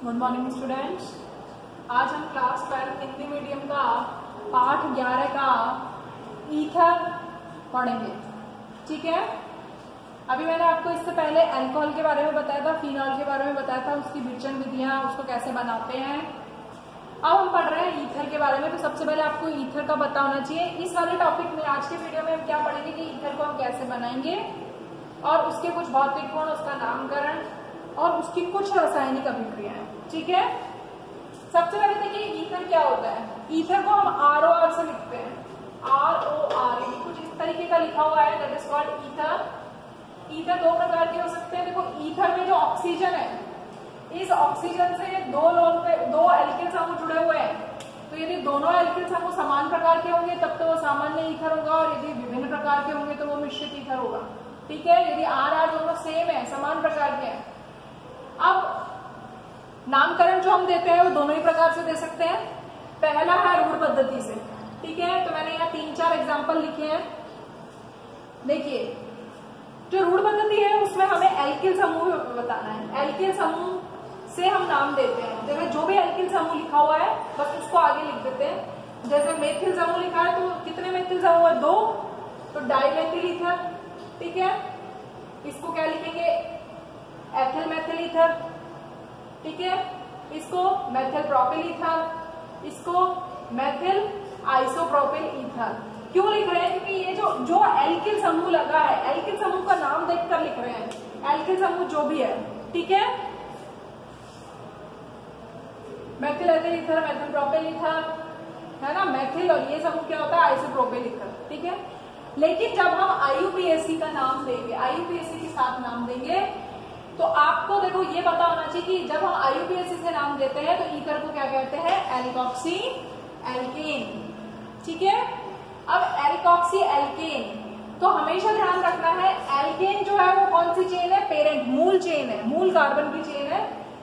Good morning students. आज हम class 12 Hindi medium का पाठ 11 का ईथर पढ़ेंगे। ठीक है, अभी मैंने आपको इससे पहले अल्कोहल के बारे में बताया था, फिनॉल के बारे में बताया था, उसकी विचरण विधियां, उसको कैसे बनाते हैं। अब हम पढ़ रहे हैं ईथर के बारे में। तो सबसे पहले आपको ईथर का पता होना चाहिए। इस वाले टॉपिक में आज के वीडियो में हम क्या पढ़ेंगे कि ईथर को हम कैसे बनाएंगे और उसके कुछ भौतिक गुण, उसका नामकरण और उसकी कुछ रासायनिक अभिक्रियाएं। ठीक है, सबसे पहले देखिए ईथर क्या होता है। ईथर को हम ROR से लिखते हैं, ROR, कुछ इस तरीके का लिखा हुआ है, that is called ether. Ether दो प्रकार के हो सकते हैं। देखो ईथर में जो ऑक्सीजन है, इस ऑक्सीजन से दो एल्किल समूह जुड़े हुए हैं। तो यदि दोनों एल्किल समूह समान प्रकार के होंगे तब तो वो सामान्य ईथर होगा, और यदि विभिन्न प्रकार के होंगे तो वो मिश्रित ईथर होगा। ठीक है, यदि RR दोनों सेम है, समान प्रकार के हैं। अब नामकरण जो हम देते हैं वो दोनों ही प्रकार से दे सकते हैं। पहला है रूढ़ पद्धति से। ठीक है, तो मैंने यहाँ 3-4 एग्जाम्पल लिखे हैं। देखिए, जो रूढ़ पद्धति है उसमें हमें एल्किल समूह बताना है। एल्किल समूह से हम नाम देते हैं। देखो, जो भी एल्किल समूह लिखा हुआ है बस उसको आगे लिख देते हैं। जैसे मेथिल समूह लिखा है तो कितने मेथिल समूह है? 2, तो डाइमेथिल ईथर। ठीक है, इसको क्या लिखेंगे? Ethyl methyl ether. ठीक है, इसको मेथिल प्रोपिल ईथर, इसको मेथिल आइसोप्रोपिल ईथर। क्यों लिख रहे हैं? क्योंकि ये जो एल्किल समूह लगा है, एल्किल समूह का नाम देखकर लिख रहे हैं। एल्किल समूह जो भी है, ठीक है, methyl ethyl ether, methyl propyl ether, है ना, मेथिल। और ये समूह क्या होता है? Isopropyl ether. ठीक है, लेकिन जब हम IUPAC का नाम देंगे, IUPAC के साथ नाम देंगे, तो आपको देखो ये पता होना चाहिए कि जब हम IUPAC से नाम देते हैं तो ईथर को क्या कहते हैं? Alkoxy alkane. ठीक है, अब एल्कोक्सी एल्केन, तो हमेशा ध्यान रखना है एल्केन जो है वो कौन सी चेन है? पेरेंट, मूल चेन है, मूल कार्बन की चेन है।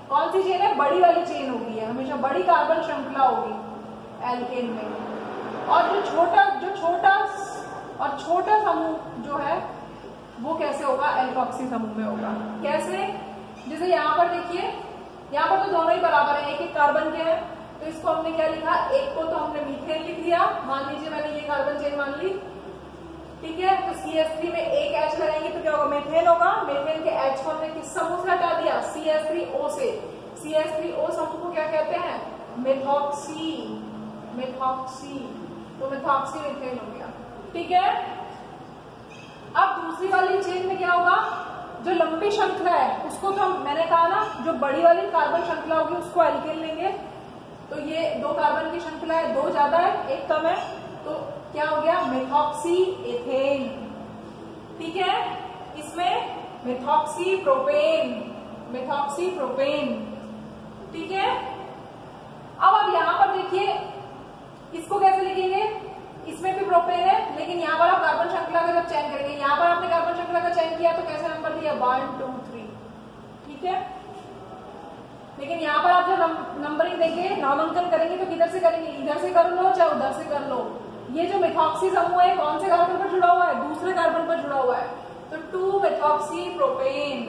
कौन सी चेन है? बड़ी वाली चेन होगी, हमेशा बड़ी कार्बन श्रृंखला होगी एल्केन में। और जो छोटा समूह जो है वो कैसे होगा? एल्कोक्सी समूह में होगा। कैसे? जैसे यहाँ पर देखिए, यहाँ पर तो दोनों ही बराबर है, एक एक कार्बन के हैं, तो इसको हमने क्या लिखा? एक को तो हमने मीथेन लिख दिया। मान लीजिए मैंने ये कार्बन चेन मान ली। ठीक है, तो CH3 में एक H लगाएंगे तो क्या होगा? मेथेन होगा। मेथेन के H को हमने किस समूह से हटा दिया? CH3O से। CH3O समूह को क्या कहते हैं? मेथॉक्सी। तो मेथॉक्सी मेथेन हो गया। ठीक है, अब दूसरी वाली चेन में क्या होगा? जो लंबी श्रृंखला है उसको तो मैंने कहा ना, जो बड़ी वाली कार्बन श्रृंखला होगी उसको एल्केन लेंगे। तो ये 2 कार्बन की श्रृंखला है, 2 ज्यादा है, 1 कम है, तो क्या हो गया? Methoxy ethane. ठीक है, इसमें मेथॉक्सी प्रोपेन। ठीक है, अब यहाँ पर देखिए इसको कैसे लिखेंगे? इसमें भी प्रोपेन है, लेकिन यहाँ पर आप कार्बन श्रृंखला का जब चयन करेंगे, यहाँ पर आपने कार्बन श्रृंखला का चयन किया तो कैसे नंबर दिया? 1 2 3। ठीक है, लेकिन यहाँ पर आप जब नंबरिंग देंगे, नामांकन करेंगे तो किधर से करेंगे? इधर से कर लो चाहे उधर से कर लो। ये जो मेथॉक्सी समूह है कौन से कार्बन पर जुड़ा हुआ है? दूसरे कार्बन पर जुड़ा हुआ है, तो 2 मेथॉक्सी प्रोपेन।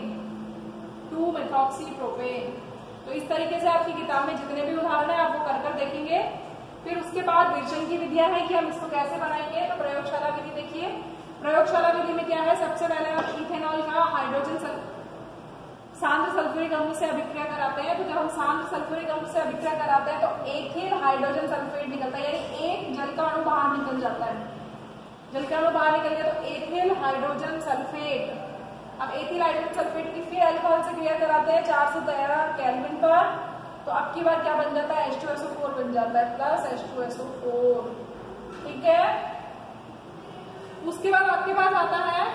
तो इस तरीके से आपकी किताब में जितने भी उदाहरण है आप वो कर देखेंगे। फिर उसके बाद विचरण की विधियां है कि हम इसको कैसे बनाएंगे। तो प्रयोगशाला विधि देखिए, प्रयोगशाला विधि में क्या है? सबसे पहले हम इथेनॉल का हाइड्रोजन सांद्र सल्फ्यूरिक अम्ल से अभिक्रिया कराते हैं। तो जब हम सांद्र सल्फ्यूरिक अम्ल से अभिक्रिया कराते हैं तो एथिल हाइड्रोजन सल्फेट निकलता है, यानी एक जल का अणु बाहर निकल जाता है। जल का अणु बाहर निकल गया तो एथिल हाइड्रोजन सल्फेट। अब एथिल हाइड्रोजन सल्फेट की फिर अल्कोहल से क्रिया कराते हैं 413 केल्विन पर, तो अब की बार क्या बन जाता है? H2SO4 बन जाता है, प्लस H2SO4। ठीक है, उसके बाद आपके पास आता है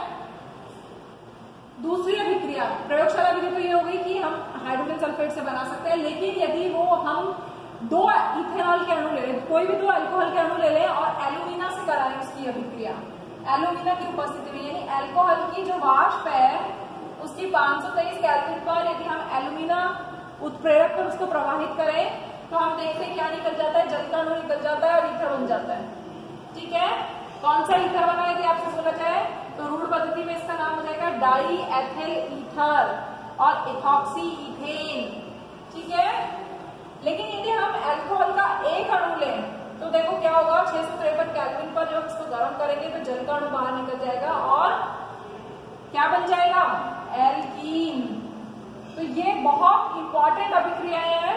दूसरी अभिक्रिया। प्रयोगशाला विधि तो ये हो गई कि हम हाइड्रोजन सल्फेट से बना सकते हैं, लेकिन यदि वो हम 2 इथेनॉल के अणु ले लें, कोई भी 2 अल्कोहल के अणु ले लें और एल्यूमिना से कराएं उसकी अभिक्रिया, एल्यूमिना की उपस्थिति में, यानी अल्कोहल की जो वाष्प है उसकी 523 केल्विन पर यदि हम एल्यूमिना उत्प्रेरक पर उसको प्रवाहित करें तो हम देखते हैं क्या निकल जाता है? जल का अणु निकल जाता है और ईथर बन जाता है। ठीक है, कौन सा ईथर बना है? आपसे बोला जाए तो रूढ़ पद्धति में इसका नाम हो जाएगा डाई एथिल ईथर और इथॉक्सी इथेन। ठीक है। लेकिन यदि हम अल्कोहल का एक अणु लें तो देखो क्या होगा, 653 केल्विन पर जब इसको गर्म करेंगे तो जल का अणु बाहर निकल जाएगा और क्या बन जाएगा, एल्कीन। तो ये बहुत इंपॉर्टेंट अभिक्रियाएं हैं।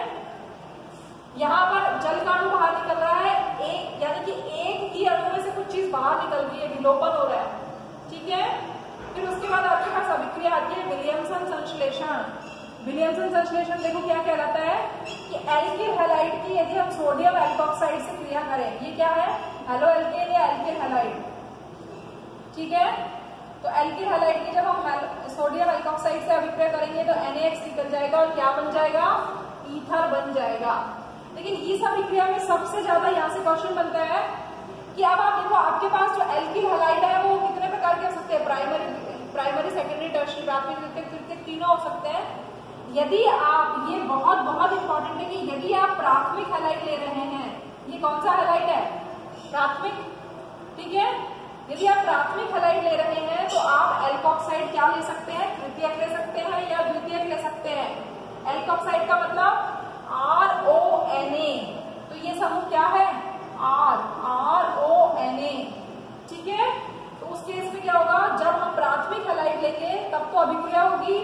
यहाँ पर जल का अणु बाहर निकल रहा है, एक यानी कि एक ही अणु में से कुछ चीज बाहर निकल रही है, विलोपन हो रहा है, ठीक है। फिर उसके बाद आपके पास अभिक्रिया आती है विलियमसन संश्लेषण। विलियमसन संश्लेषण देखो क्या कहलाता है कि एल्किल हैलाइड की यदि हम सोडियम एल्कोक्साइड से क्रिया करें, ये क्या है, हेलो एल्केन या एल्किल हैलाइड, ठीक है। तो एल्किल हैलाइड की जब हम सोडियम एल्कोक्साइड से अभिक्रिया करेंगे तो NaX निकल जाएगा और क्या बन जाएगा, ईथर बन जाएगा। लेकिन इस अभिक्रिया में सबसे ज्यादा यहाँ से क्वेश्चन बनता है कि अब आप देखो आपके पास जो एल्किल हैलाइड है वो कितने प्रकार के हो सकते हैं, प्राइमरी सेकेंडरी टर्शियरी, प्राथमिक द्वितीयक तृतीयक तीनों हो सकते हैं। यदि आप, ये बहुत बहुत इंपॉर्टेंट है कि यदि आप प्राथमिक हैलाइड ले रहे हैं, ये कौन सा हैलाइड है, प्राथमिक, ठीक है। यदि आप प्राथमिक हैलाइड ले रहे हैं तो आप एल्कोक्साइड क्या ले सकते हैं, तृतीयक ले सकते हैं या द्वितीयक ले सकते हैं। एल्कोक्साइड का मतलब RONA, तो ये समूह क्या है, RONA, ठीक है। तो उस केस में क्या होगा, जब हम प्राथमिक हैलाइड लेंगे तब तो अभिक्रिया होगी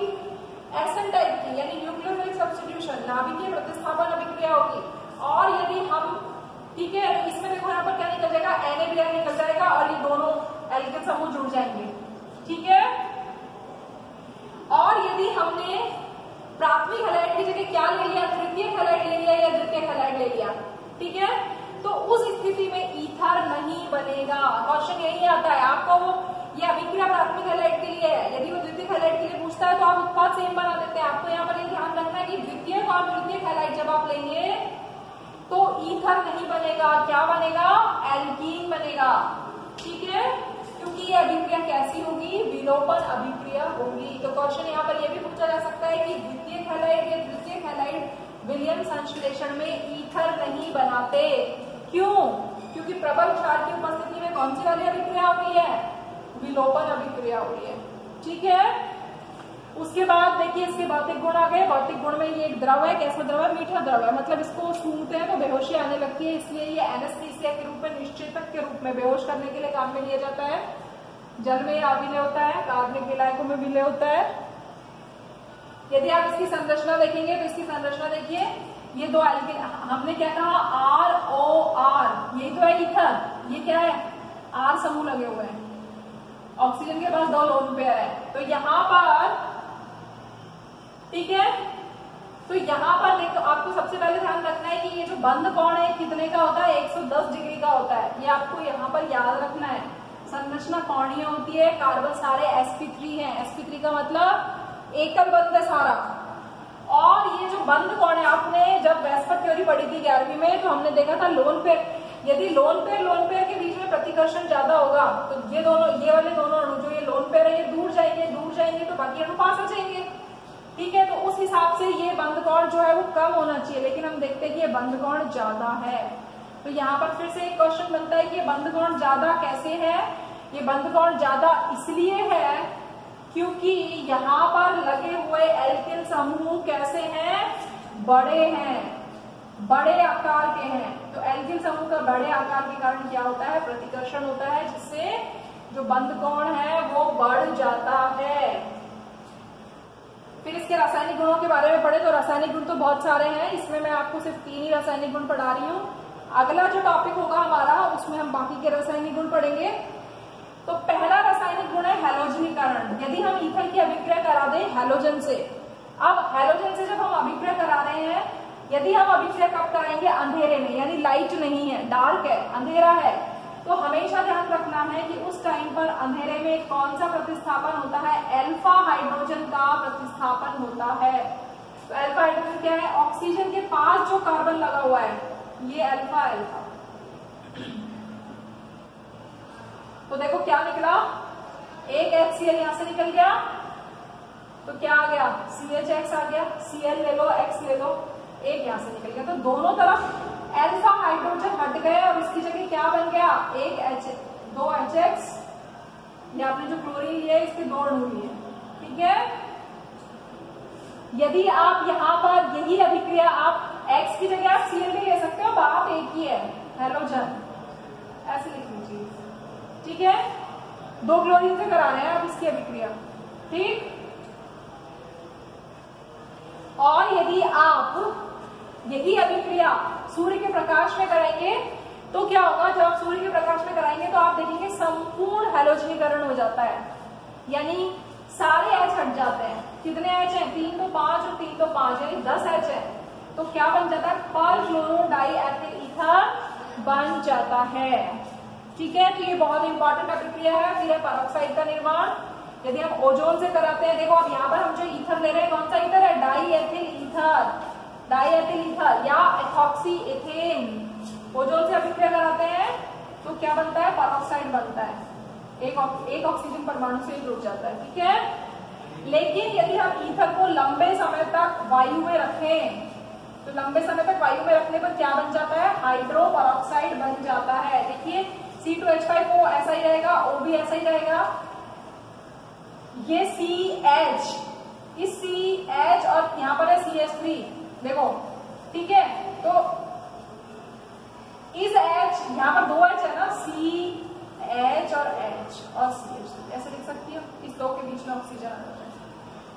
एसन टाइप की, यानी न्यूक्लियोफिलिक सब्स्टिट्यूशन, नाभिकीय प्रतिस्थापन अभिक्रिया होगी। और यदि हम, ठीक है, इसमें देखो यहाँ पर क्या निकल जाएगा, NaBr निकल जाएगा और ये दोनों एल्किल समूह जुड़ जाएंगे, ठीक है। और यदि हमने प्राथमिक हैलाइड की जगह क्या ले लिया, तृतीयक हैलाइड ले लिया या द्वितीयक हैलाइड ले लिया, ठीक है, तो उस स्थिति में ईथर नहीं बनेगा। क्वेश्चन यही आता है आपको, ये अभिक्रिया प्राथमिक हैलाइड के लिए है, यदि वो द्वितीयक हैलाइड के लिए पूछता है तो आप उत्पाद सेम बना देते हैं। आपको यहाँ पर ये ध्यान रखना है कि द्वितीयक और तृतीयक हैलाइड जब आप लेंगे तो ईथर नहीं बनेगा, क्या बनेगा, एल्कीन बनेगा, ठीक है। क्योंकि ये अभिक्रिया कैसी होगी, विलोपन अभिक्रिया होगी। तो क्वेश्चन यहाँ पर यह भी पूछा जा सकता है कि द्वितीयक हैलाइड या तृतीयक हैलाइड विलियम संश्लेषण में ईथर नहीं बनाते, क्यों, क्योंकि प्रबल क्षार की उपस्थिति में कौन सी वाली अभिक्रिया हो रही है, विलोपन अभिक्रिया हो रही है, ठीक है। उसके बाद देखिए इसके भौतिक गुण आ गए। भौतिक गुण में ये एक द्रव है, कैसा द्रव है, मीठा द्रव है, मतलब इसको सूंघते हैं तो बेहोशी आने लगती है, इसलिए ये एनेस्थीसिया के रूप में, निश्चेतक के रूप में बेहोश करने के लिए काम में लिया जाता है। जल में अभिलय होता है, कार्बनिक विलायकों में विलय होता है। यदि आप इसकी संरचना देखेंगे तो इसकी संरचना देखिए, ये दो एल्किल, हमने क्या कहा, ROR, ये तो है ईथर, ये क्या है, R समूह लगे हुए हैं, ऑक्सीजन के पास 2 लोन पेयर है। तो यहाँ पर, ठीक है, तो यहाँ पर देखो आपको सबसे पहले ध्यान रखना है कि ये जो बंद कोण है कितने का होता है, 110 डिग्री का होता है, ये आपको यहाँ पर याद रखना है। संरचना कोणीय होती है, कार्बन सारे sp3 हैं, sp3 का मतलब एकल बंद है सारा। और ये जो बंद कोण है, आपने जब वेस्पर थ्योरी पढ़ी थी 11वीं में तो हमने देखा था लोन पेयर, यदि लोन पेयर के बीच में प्रतिकर्षण ज्यादा होगा तो ये दोनों, ये वाले दोनों अणु जो ये लोन पेयर है ये दूर जाएंगे तो बाकी अणु पास आ जाएंगे, ठीक है। तो उस हिसाब से ये बंद कोण जो है वो कम होना चाहिए, लेकिन हम देखते हैं कि ये बंद कोण ज्यादा है। तो यहाँ पर फिर से एक क्वेश्चन बनता है कि ये बंद कोण ज्यादा कैसे है। ये बंद कोण ज्यादा इसलिए है क्योंकि यहाँ पर लगे हुए एल्किल समूह कैसे हैं, बड़े हैं, बड़े आकार के हैं। तो एल्किल समूह का बड़े आकार के कारण क्या होता है, प्रतिकर्षण होता है, जिससे जो बंद कोण है वो बढ़ जाता है। फिर इसके रासायनिक गुणों के बारे में पढ़े तो रासायनिक गुण तो बहुत सारे हैं, इसमें मैं आपको सिर्फ 3 ही रासायनिक गुण पढ़ा रही हूँ। अगला जो टॉपिक होगा हमारा उसमें हम बाकी के रासायनिक गुण पढ़ेंगे। तो पहला रासायनिक गुण है हैलोजनीकरण। यदि हम ईथर की अभिक्रिया करा दें हैलोजन से, अब हैलोजन से जब हम अभिक्रिया करा रहे हैं, यदि हम अभिक्रिया कब कराएंगे, अंधेरे में, यानी लाइट नहीं है, डार्क है, अंधेरा है, तो हमेशा ध्यान रखना है कि उस टाइम पर अंधेरे में कौन सा प्रतिस्थापन होता है, अल्फा हाइड्रोजन का प्रतिस्थापन होता है। तो अल्फा हाइड्रोजन क्या है, ऑक्सीजन के पास जो कार्बन लगा हुआ है ये अल्फा। तो देखो क्या निकला, एक HCl यहां से निकल गया तो क्या आ गया, CHX आ गया, Cl ले लो, X ले लो, एक यहां से निकल गया। तो दोनों तरफ अल्फा हाइड्रोजन हट गए और इसकी जगह क्या बन गया, एक दो HX, ये आपने जो क्लोरीन लिया है इसके 2 अणु लिए, ठीक है। यदि आप यहाँ पर यही अभिक्रिया आप X की जगह आप Cl भी ले सकते हो, बात एक ही है, हैलोजन, ऐसे लिख लीजिए, ठीक है। 2 क्लोरीन से करा रहे हैं आप इसकी अभिक्रिया, ठीक। और यदि आप यही अभिक्रिया सूर्य के प्रकाश में करेंगे तो क्या होगा, जब आप सूर्य के प्रकाश में कराएंगे तो आप देखेंगे संपूर्ण हैलोजनीकरण हो जाता है, यानी सारे H हट जाते हैं। कितने H हैं, 3 तो 5 और 3 तो 5, यानी 10 H है। तो क्या बन जाता है, पर क्लोरो डाई एथिल ईथर बन जाता है, ठीक है। तो ये बहुत इंपॉर्टेंट अभिक्रिया है। फिर है परऑक्साइड का निर्माण, यदि हम ओजोन से कराते हैं, देखो अब यहाँ पर हम जो ईथर ले रहे हैं, कौन सा ईथर है, die ethyl ether, die ethyl ether या एथॉक्सी एथेन। ओजोन से अभिक्रिया कराते हैं तो क्या बनता है, परऑक्साइड बनता है, एक ऑक्सीजन परमाणु से जुड़ जाता है, ठीक है। लेकिन यदि हम ईथर को लंबे समय तक वायु में रखें तो लंबे समय तक वायु में रखने पर क्या बन जाता है, हाइड्रो परऑक्साइड बन जाता है। देखिए C2H5O ऐसा ही रहेगा, O भी ऐसा ही रहेगा, ये CH, इस CH और यहाँ पर है CH3, देखो, ठीक है। तो इस H, यहाँ पर 2 H है ना, CH और H और CH3, ऐसे लिख सकती हो। इस 2 के बीच में ऑक्सीजन आ जाता है,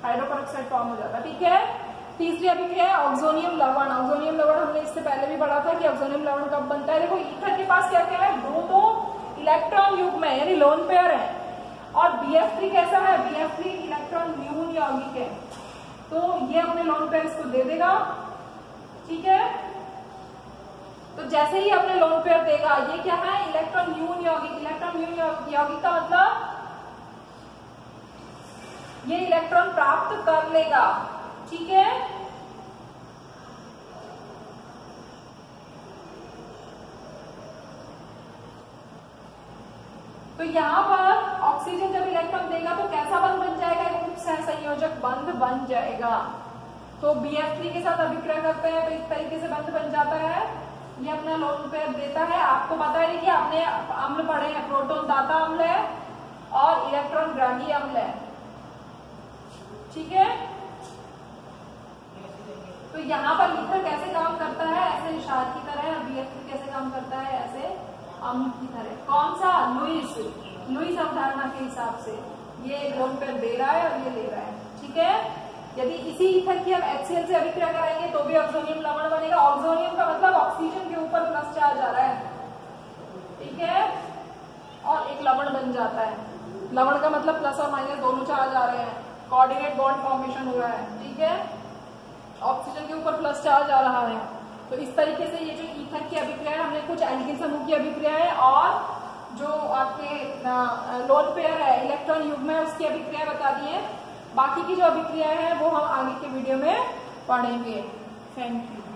हाइड्रो परऑक्साइड फॉर्म हो जाता है, ठीक है। तीसरी अभिक्रिया है ऑक्सोनियम लवण। ऑक्सोनियम लवण हमने इससे पहले भी पढ़ा था कि ऑक्सोनियम लवण कब बनता है। देखो ईथर के पास क्या क्या है, दोनों इलेक्ट्रॉन युग्म है, यानी लोन पेयर है, और BF3 कैसा है, BF3 इलेक्ट्रॉन न्यून यौगिक है, तो ये अपने लोन पेयर इसको दे देगा, ठीक है। तो जैसे ही अपने लोन पेयर देगा, ये क्या है, इलेक्ट्रॉन न्यून यौगिक। इलेक्ट्रॉन न्यून यौगिक का मतलब ये इलेक्ट्रॉन प्राप्त कर लेगा, ठीक है। तो यहां पर ऑक्सीजन जब इलेक्ट्रॉन देगा तो कैसा बंध बन जाएगा, एक उप सहसंयोजक बंध बन जाएगा। तो BF3 के साथ अभिक्रिया करते हैं तो इस तरीके से बंध बन जाता है, ये अपना लोन पेयर देता है। आपको पता है कि आपने अम्ल पढ़े हैं, प्रोटॉन दाता अम्ल है और इलेक्ट्रॉन ग्राही अम्ल है, ठीक है। तो यहाँ पर ईथर कैसे काम करता है, ऐसे क्षार की तरह, और BF3 कैसे काम करता है, ऐसे अम्ल की तरह। कौन सा, लुईस अवधारणा के हिसाब से ये लोन पेयर दे रहा है और ये ले रहा है, ठीक है। यदि इसी ईथर की हम HCl से अभिक्रिया कराएंगे तो भी ऑक्सोनियम लवण बनेगा। ऑक्सोनियम का मतलब ऑक्सीजन के ऊपर प्लस चार्ज आ रहा है, ठीक है, और एक लवण बन जाता है। लवण का मतलब प्लस और माइनस दोनों चार्ज आ रहे हैं, कोऑर्डिनेट बॉन्ड फॉर्मेशन हो रहा है, ठीक है। ऑक्सीजन के ऊपर प्लस चार्ज आ रहा है। तो इस तरीके से ये जो ईथर की अभिक्रिया है, हमने कुछ एल्किन समूह की अभिक्रिया है और जो आपके लोन पेयर है, इलेक्ट्रॉन युग्म है, उसकी अभिक्रिया बता दी है। बाकी की जो अभिक्रिया है वो हम आगे के वीडियो में पढ़ेंगे। Thank you.